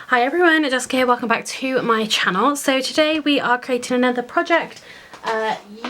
Hi everyone, Jessica here, welcome back to my channel. So today we are creating another project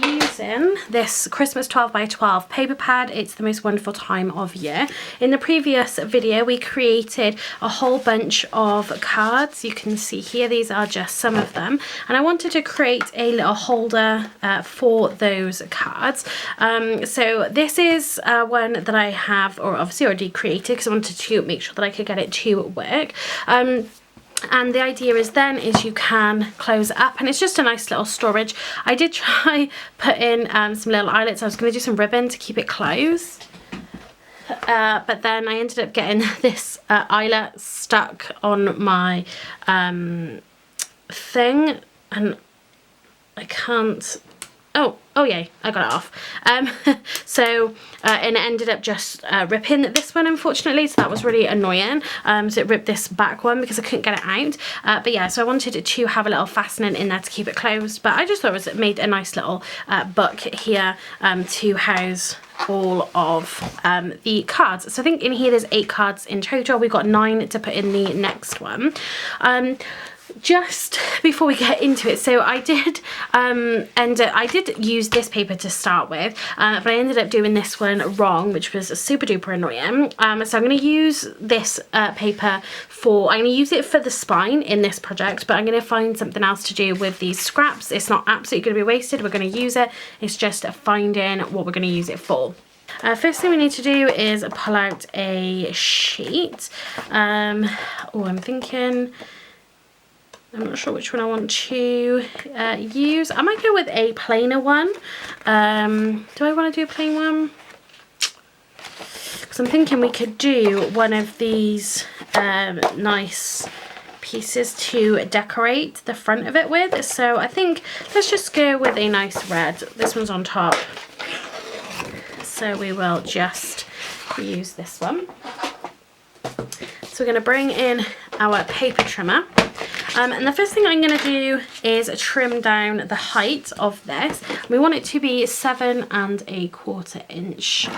using this Christmas 12 by 12 paper pad. It's the most wonderful time of year. In the previous video we created a whole bunch of cards. You can see here these are just some of them, and I wanted to create a little holder for those cards. So this is one that I have, or obviously already created, because I wanted to make sure that I could get it to work. And the idea is you can close it up, and it's just a nice little storage. I did try put in some little eyelets. I was going to do some ribbon to keep it closed, but then I ended up getting this eyelet stuck on my thing, and I can't. Oh yay, I got it off. And it ended up just ripping this one, unfortunately, so that was really annoying. So it ripped this back one because I couldn't get it out. But yeah, so I wanted to have a little fastening in there to keep it closed, but I just thought it made a nice little book here to house all of the cards. So I think in here there's 8 cards in total. We've got 9 to put in the next one. Just before we get into it, so I did I did use this paper to start with, but I ended up doing this one wrong, which was super duper annoying. So I'm going to use this paper I'm going to use it for the spine in this project, but I'm going to find something else to do with these scraps. It's not absolutely going to be wasted. We're going to use it. It's just finding what we're going to use it for. First thing we need to do is pull out a sheet. I'm not sure which one I want to use. I might go with a plainer one. Do I want to do a plain one? Because I'm thinking we could do one of these nice pieces to decorate the front of it with. So I think let's just go with a nice red. This one's on top, so we will just use this one. So we're going to bring in our paper trimmer. And the first thing I'm going to do is trim down the height of this. We want it to be 7 1/4 inch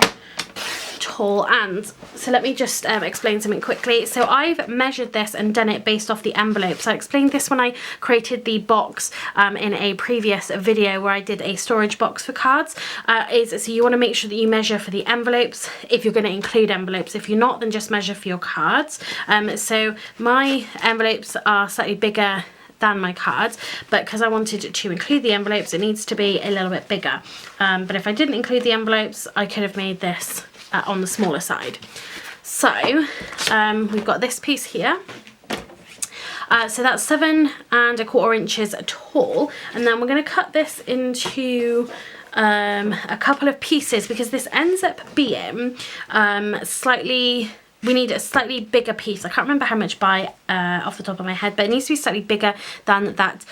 tall. And so let me just explain something quickly. So I've measured this and done it based off the envelope. So I explained this when I created the box in a previous video where I did a storage box for cards. So you want to make sure that you measure for the envelopes if you're going to include envelopes. If you're not, then just measure for your cards. So my envelopes are slightly bigger than my cards, but because I wanted to include the envelopes, it needs to be a little bit bigger. But if I didn't include the envelopes, I could have made this on the smaller side. So we've got this piece here. So that's 7 1/4 inches tall, and then we're going to cut this into a couple of pieces, because this ends up being we need a slightly bigger piece. I can't remember how much by off the top of my head, but it needs to be slightly bigger than that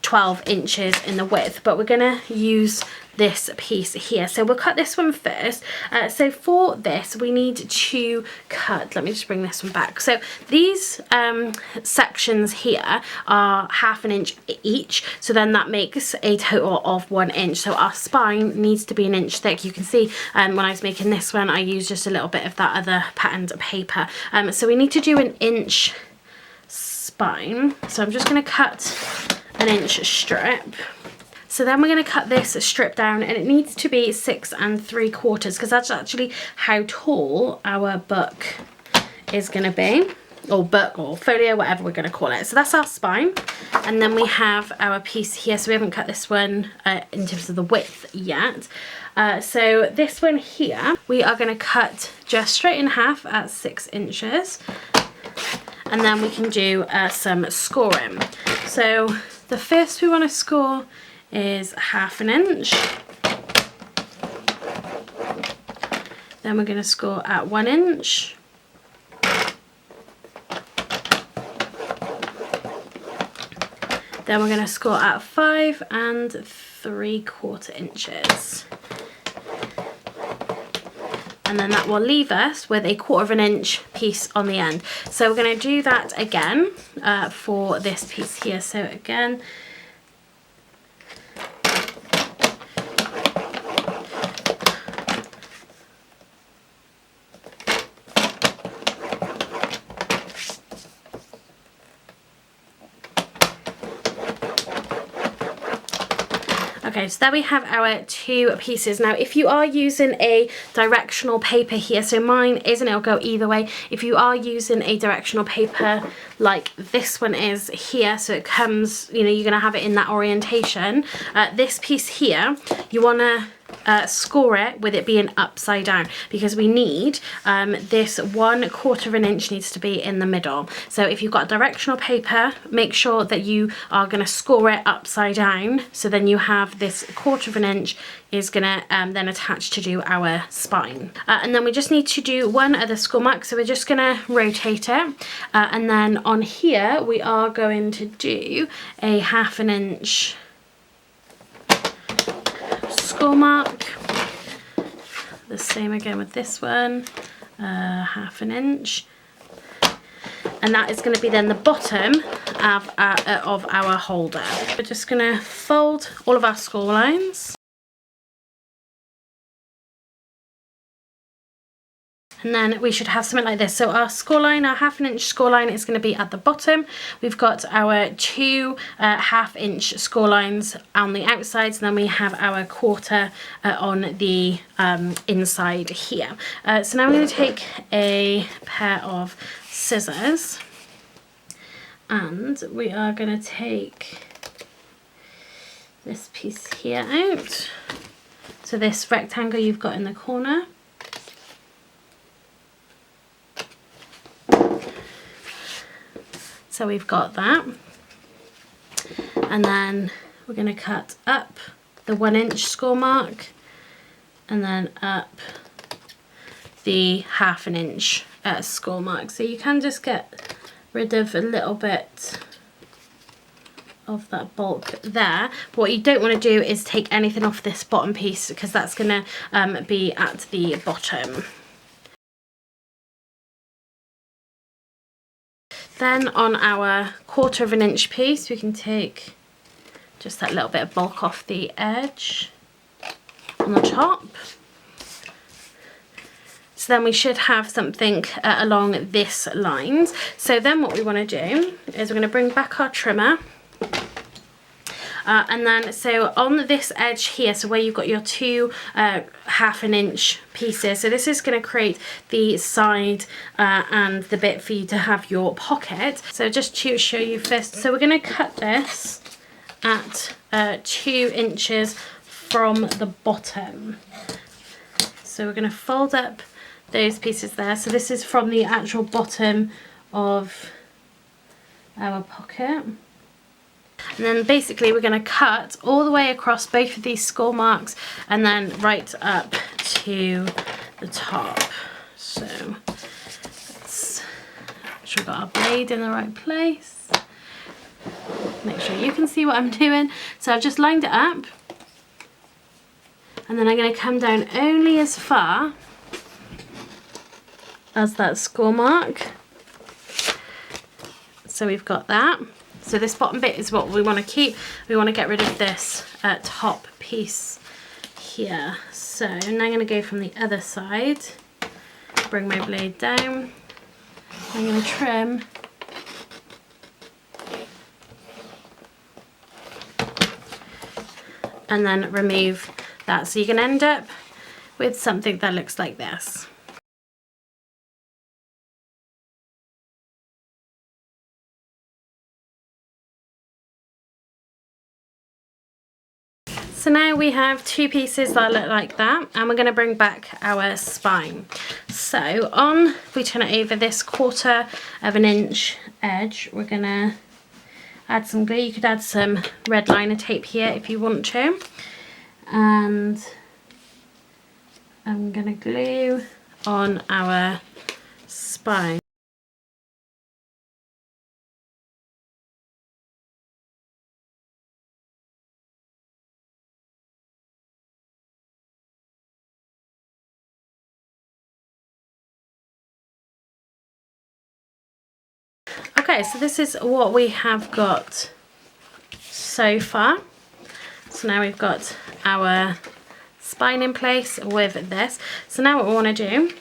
12 inches in the width, but we're gonna use this piece here. So we'll cut this one first. So for this we need to cut, let me just bring this one back. So these sections here are 1/2 inch each, so then that makes a total of 1 inch. So our spine needs to be 1 inch thick. You can see when I was making this one I used just a little bit of that other patterned paper. So we need to do 1 inch spine. So I'm just going to cut 1 inch strip. So then we're going to cut this strip down, and it needs to be 6 3/4, because that's actually how tall our book is going to be, or book or folio, whatever we're going to call it. So that's our spine, and then we have our piece here. So we haven't cut this one in terms of the width yet. So this one here we are going to cut just straight in half at 6 inches, and then we can do some scoring. So the first we want to score is 1/2 inch. Then we're going to score at 1 inch. Then we're going to score at 5 3/4 inches. And then that will leave us with a 1/4 inch piece on the end. So we're going to do that again for this piece here. So again, Okay, so there we have our 2 pieces. Now, if you are using a directional paper here, so mine isn't, it'll go either way. If you are using a directional paper like this one is here, so it comes, you know, you're going to have it in that orientation. This piece here, you want to score it with it being upside down, because we need this 1/4 of an inch needs to be in the middle. So if you've got directional paper, make sure that you are going to score it upside down, so then you have this 1/4 of an inch is going to then attach to do our spine. And then we just need to do one other score mark, so we're just going to rotate it, and then on here we are going to do a 1/2 inch score mark. The same again with this one, 1/2 inch, and that is going to be then the bottom of our holder. We're just going to fold all of our score lines, and then we should have something like this. So our score line, our 1/2 inch score line is going to be at the bottom. We've got our 2 1/2 inch score lines on the outsides, and then we have our 1/4 on the inside here. So now I'm going to take a pair of scissors, and we are going to take this piece here out. So this rectangle you've got in the corner. So we've got that, and then we're going to cut up the 1 inch score mark, and then up the 1/2 inch score mark. So you can just get rid of a little bit of that bulk there. But what you don't want to do is take anything off this bottom piece, because that's going to be at the bottom. Then on our 1/4 inch piece, we can take just that little bit of bulk off the edge on the top. So then we should have something along this lines. So then what we want to do is we're going to bring back our trimmer. And then, so on this edge here, so where you've got your 2 1/2 inch pieces, so this is going to create the side and the bit for you to have your pocket. So just to show you first, so we're going to cut this at 2 inches from the bottom. So we're going to fold up those pieces there. So this is from the actual bottom of our pocket. And then basically we're going to cut all the way across both of these score marks, and then right up to the top. So let's make sure we've got our blade in the right place. Make sure you can see what I'm doing. So I've just lined it up, and then I'm going to come down only as far as that score mark. So we've got that. So this bottom bit is what we want to keep. We want to get rid of this top piece here. So now I'm going to go from the other side, bring my blade down. I'm going to trim and then remove that. So you can end up with something that looks like this. So now we have 2 pieces that look like that, and we're going to bring back our spine. So on, if we turn it over, this 1/4 inch edge, we're going to add some glue. You could add some red liner tape here if you want to. And I'm going to glue on our spine. Okay, so this is what we have got so far. So now we've got our spine in place with this. So now what we want to do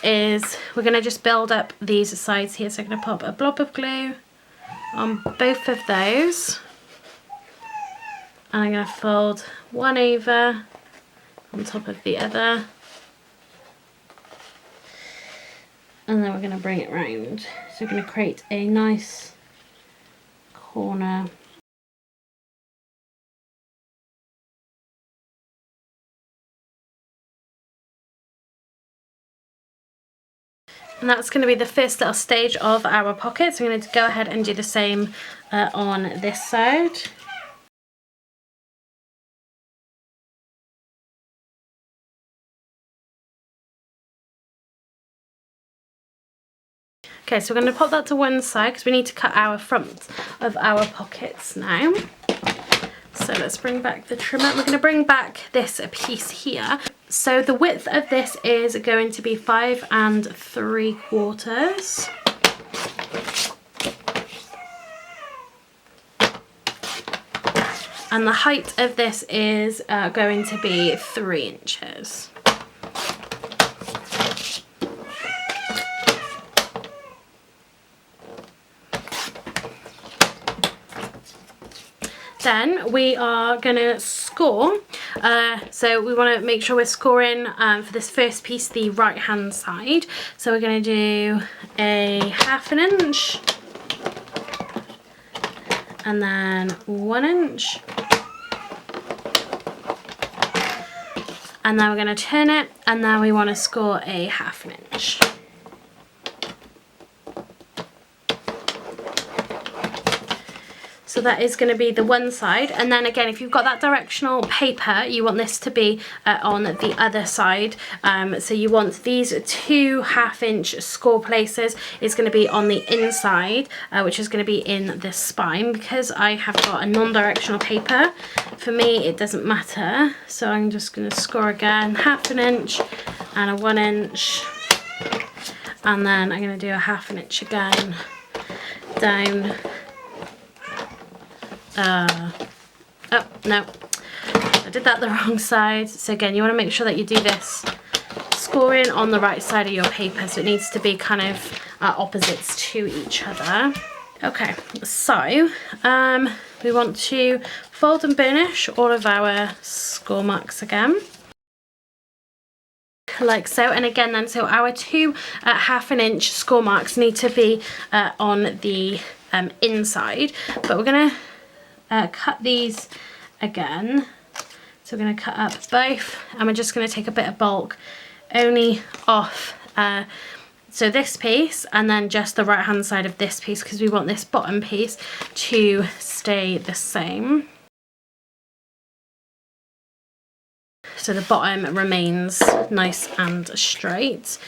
is we're going to just build up these sides here. So I'm going to pop a blob of glue on both of those. and I'm going to fold one over on top of the other, and then we're going to bring it round. So we're going to create a nice corner. And that's going to be the first little stage of our pocket. So I'm going to go ahead and do the same on this side. Okay, so we're going to pop that to one side because we need to cut our front of our pockets now. So let's bring back the trimmer. We're going to bring back this piece here. So the width of this is going to be 5 3/4. And the height of this is going to be 3 inches. Then we are going to score, so we want to make sure we're scoring for this first piece the right hand side. So we're going to do a 1/2 inch, and then 1 inch, and then we're going to turn it, and then we want to score a 1/2 inch. So that is going to be the one side, and then again, if you've got that directional paper, you want this to be on the other side. So you want these 2 1/2 inch score places is going to be on the inside, which is going to be in the spine. Because I have got a non-directional paper, for me it doesn't matter. So I'm just going to score again 1/2 inch and a 1 inch, and then I'm going to do a 1/2 inch again down. Oh no, I did that the wrong side. So again, you want to make sure that you do this scoring on the right side of your paper, so it needs to be kind of opposites to each other. Okay, so we want to fold and burnish all of our score marks again, like so. And again then, so our 2 1/2 inch score marks need to be on the inside, but we're going to cut these again. So we're going to cut up both, and we're just going to take a bit of bulk only off so this piece, and then just the right hand side of this piece, because we want this bottom piece to stay the same. So the bottom remains nice and straight.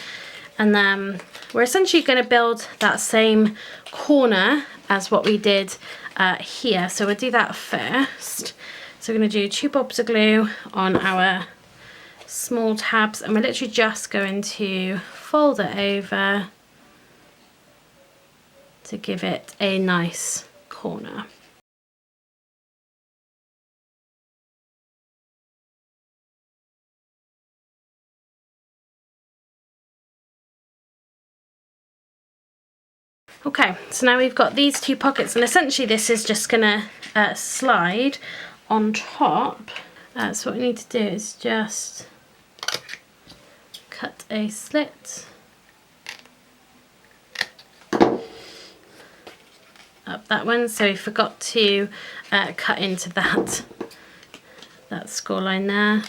And then we're essentially going to build that same corner as what we did here. So we'll do that first. So we're going to do 2 bobs of glue on our small tabs, and we're literally just going to fold it over to give it a nice corner. Okay, so now we've got these 2 pockets, and essentially this is just gonna slide on top. So what we need to do is just cut a slit up that one. So we forgot to cut into that score line there.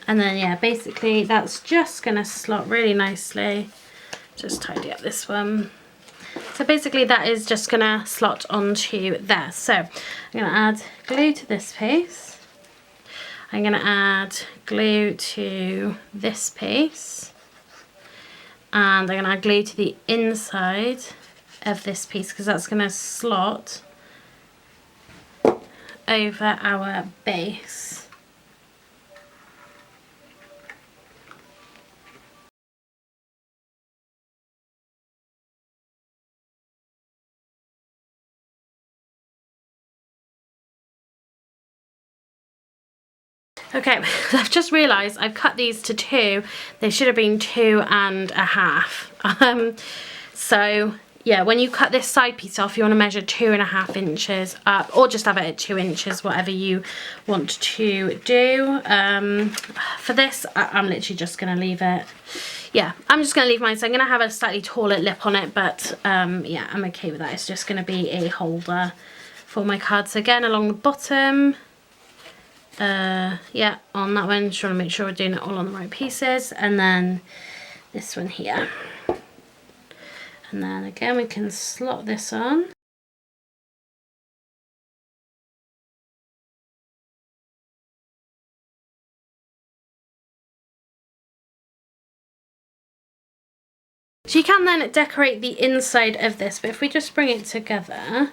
And then yeah, basically that's just gonna slot really nicely. Just tidy up this one. So basically that is just gonna slot onto there. So I'm gonna add glue to this piece. I'm gonna add glue to this piece. And I'm gonna add glue to the inside of this piece, because that's gonna slot over our base. Okay, I've just realised I've cut these to 2. They should have been 2 1/2. So yeah, when you cut this side piece off, you want to measure 2.5 inches up, or just have it at 2 inches, whatever you want to do. For this, I'm literally just going to leave it. Yeah, I'm just going to leave mine. So I'm going to have a slightly taller lip on it, but yeah, I'm okay with that. It's just going to be a holder for my cards. So again, along the bottom, yeah, on that one, just want to make sure we're doing it all on the right pieces. And then this one here. And then again, we can slot this on. So you can then decorate the inside of this, but if we just bring it together.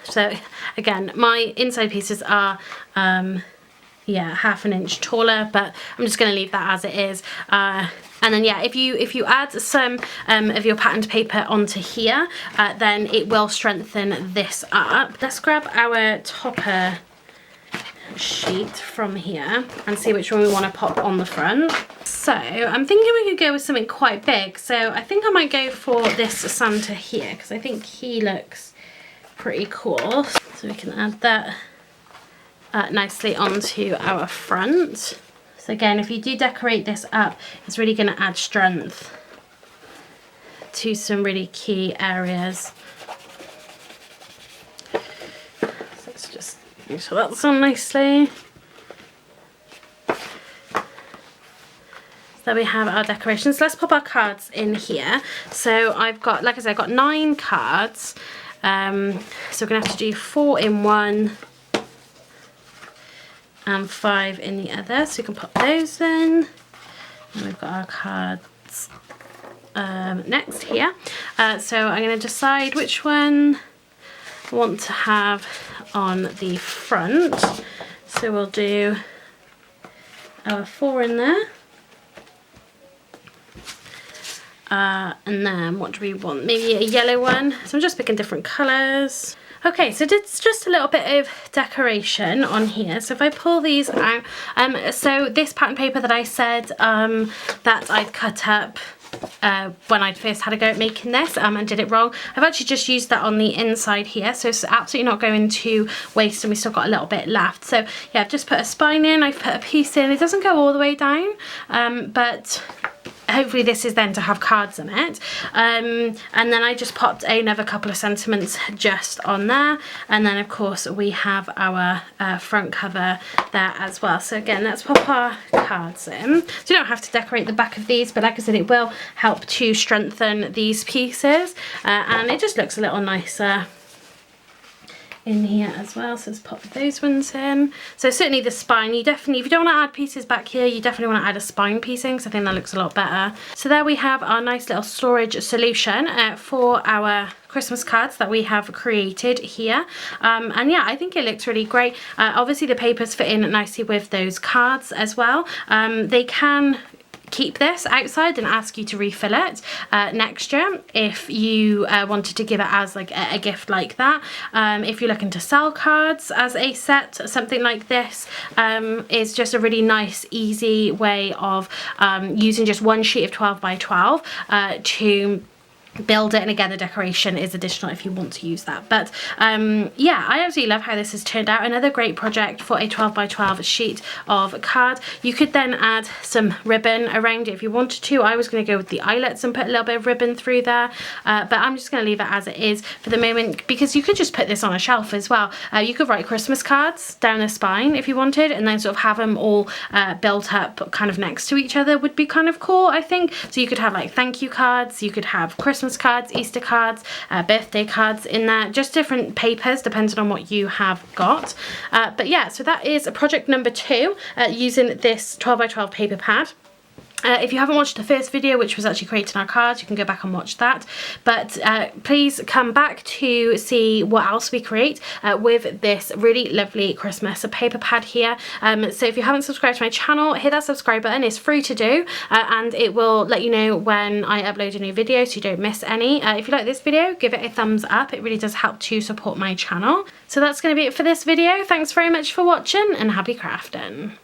So again, my inside pieces are yeah, 1/2 inch taller, but I'm just going to leave that as it is. And then yeah, if you add some of your patterned paper onto here, then it will strengthen this up. Let's grab our topper sheet from here and see which one we want to pop on the front. So I'm thinking we could go with something quite big. So I think I might go for this Santa here, because I think he looks pretty cool. So we can add that nicely onto our front. So again, if you do decorate this up, it's really going to add strength to some really key areas. So let's just make sure that's on nicely. So we have our decorations. Let's pop our cards in here. So I've got, like I said, I've got 9 cards. So we're going to have to do 4 in one and 5 in the other. So you can pop those in. And we've got our cards next here. So I'm going to decide which one I want to have on the front. So we'll do our 4 in there. And then what do we want? Maybe a yellow one. So I'm just picking different colours. Okay, so it's just a little bit of decoration on here. So if I pull these out, so this pattern paper that I said that I'd cut up when I first had a go at making this and did it wrong, I've actually just used that on the inside here, so it's absolutely not going to waste, and we still got a little bit left. So yeah, I've just put a spine in, I've put a piece in. It doesn't go all the way down, but hopefully this is then to have cards in it. And then I just popped another couple of sentiments just on there, and then of course we have our front cover there as well. So again, let's pop our cards in. So you don't have to decorate the back of these, but like I said, it will help to strengthen these pieces, and it just looks a little nicer in here as well. So let's pop those ones in. So certainly the spine, you definitely, if you don't want to add pieces back here, you definitely want to add a spine piecing, because I think that looks a lot better. So there we have our nice little storage solution for our Christmas cards that we have created here. And yeah, I think it looks really great. Obviously the papers fit in nicely with those cards as well. They can keep this outside and ask you to refill it next year if you wanted to give it as like a gift like that. If you're looking to sell cards as a set, something like this is just a really nice easy way of using just one sheet of 12 by 12 to build it, and again the decoration is additional if you want to use that. But yeah, I absolutely love how this has turned out. Another great project for a 12 by 12 sheet of card. You could then add some ribbon around it if you wanted to. I was going to go with the eyelets and put a little bit of ribbon through there, but I'm just going to leave it as it is for the moment, because you could just put this on a shelf as well. You could write Christmas cards down the spine if you wanted, and then sort of have them all built up kind of next to each other. Would be kind of cool, I think. So you could have like thank you cards, you could have Christmas cards, Easter cards, birthday cards in there, just different papers depending on what you have got. But yeah, so that is project number 2 using this 12 by 12 paper pad. If you haven't watched the first video, which was actually creating our cards, you can go back and watch that. But please come back to see what else we create with this really lovely Christmas paper pad here. So if you haven't subscribed to my channel, hit that subscribe button. It's free to do, and it will let you know when I upload a new video so you don't miss any. If you like this video, give it a thumbs up. It really does help to support my channel. So that's going to be it for this video. Thanks very much for watching, and happy crafting.